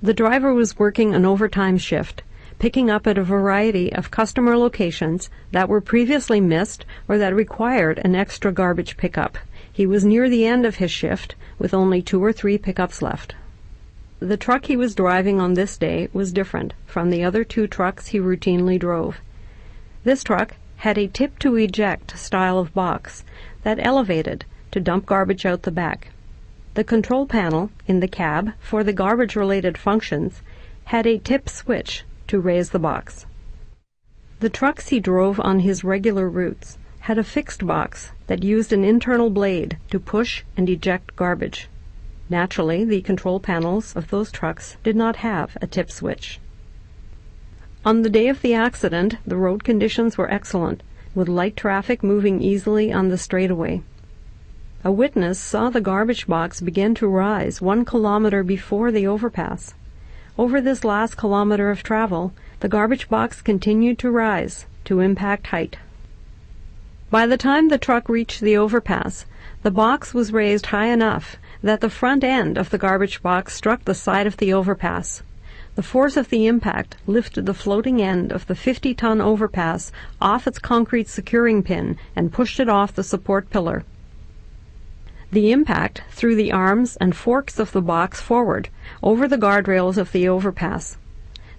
The driver was working an overtime shift, picking up at a variety of customer locations that were previously missed or that required an extra garbage pickup. He was near the end of his shift, with only 2 or 3 pickups left. The truck he was driving on this day was different from the other 2 trucks he routinely drove. This truck had a tip-to-eject style of box that elevated to dump garbage out the back. The control panel in the cab for the garbage-related functions had a tip switch to raise the box. The trucks he drove on his regular routes had a fixed box that used an internal blade to push and eject garbage. Naturally, the control panels of those trucks did not have a tip switch. On the day of the accident, the road conditions were excellent, with light traffic moving easily on the straightaway. A witness saw the garbage box begin to rise 1 kilometer before the overpass. Over this last kilometer of travel, the garbage box continued to rise to impact height. By the time the truck reached the overpass, the box was raised high enough that the front end of the garbage box struck the side of the overpass. The force of the impact lifted the floating end of the 50-ton overpass off its concrete securing pin and pushed it off the support pillar. The impact threw the arms and forks of the box forward over the guardrails of the overpass.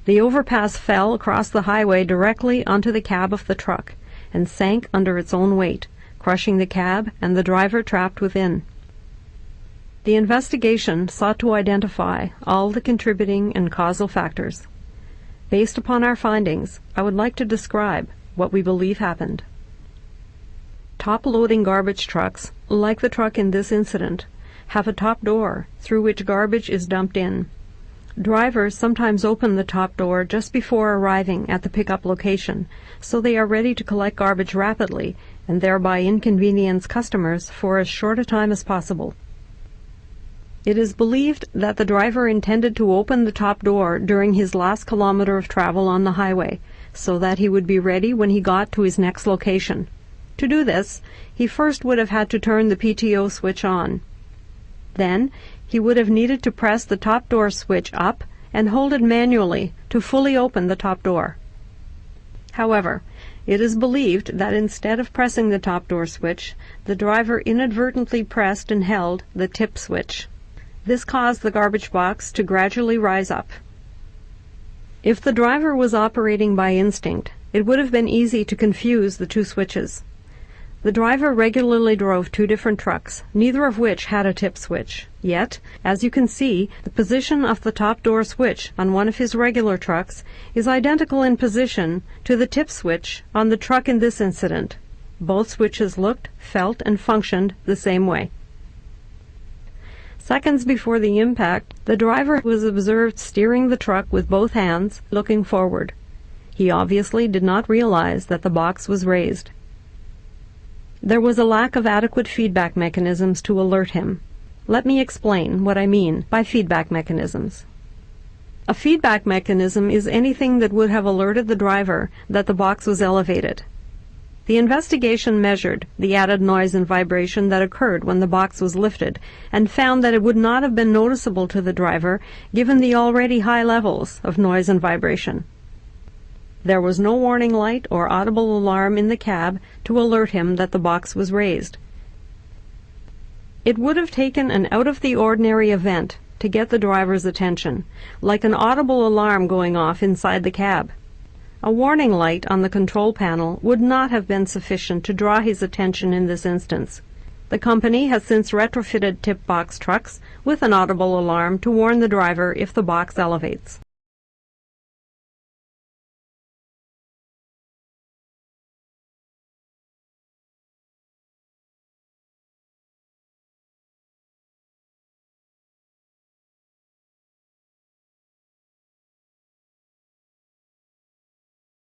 The overpass fell across the highway directly onto the cab of the truck and sank under its own weight, crushing the cab and the driver trapped within. The investigation sought to identify all the contributing and causal factors. Based upon our findings, I would like to describe what we believe happened. Top-loading garbage trucks, like the truck in this incident, have a top door through which garbage is dumped in. Drivers sometimes open the top door just before arriving at the pickup location, so they are ready to collect garbage rapidly and thereby inconvenience customers for as short a time as possible. It is believed that the driver intended to open the top door during his last kilometer of travel on the highway, so that he would be ready when he got to his next location. To do this, he first would have had to turn the PTO switch on. Then, he would have needed to press the top door switch up and hold it manually to fully open the top door. However, it is believed that instead of pressing the top door switch, the driver inadvertently pressed and held the tip switch. This caused the garbage box to gradually rise up. If the driver was operating by instinct, it would have been easy to confuse the 2 switches. The driver regularly drove 2 different trucks, neither of which had a tip switch. Yet, as you can see, the position of the top door switch on one of his regular trucks is identical in position to the tip switch on the truck in this incident. Both switches looked, felt, and functioned the same way. Seconds before the impact, the driver was observed steering the truck with both hands, looking forward. He obviously did not realize that the box was raised. There was a lack of adequate feedback mechanisms to alert him. Let me explain what I mean by feedback mechanisms. A feedback mechanism is anything that would have alerted the driver that the box was elevated. The investigation measured the added noise and vibration that occurred when the box was lifted and found that it would not have been noticeable to the driver given the already high levels of noise and vibration. There was no warning light or audible alarm in the cab to alert him that the box was raised. It would have taken an out-of-the-ordinary event to get the driver's attention, like an audible alarm going off inside the cab. A warning light on the control panel would not have been sufficient to draw his attention in this instance. The company has since retrofitted tip box trucks with an audible alarm to warn the driver if the box elevates.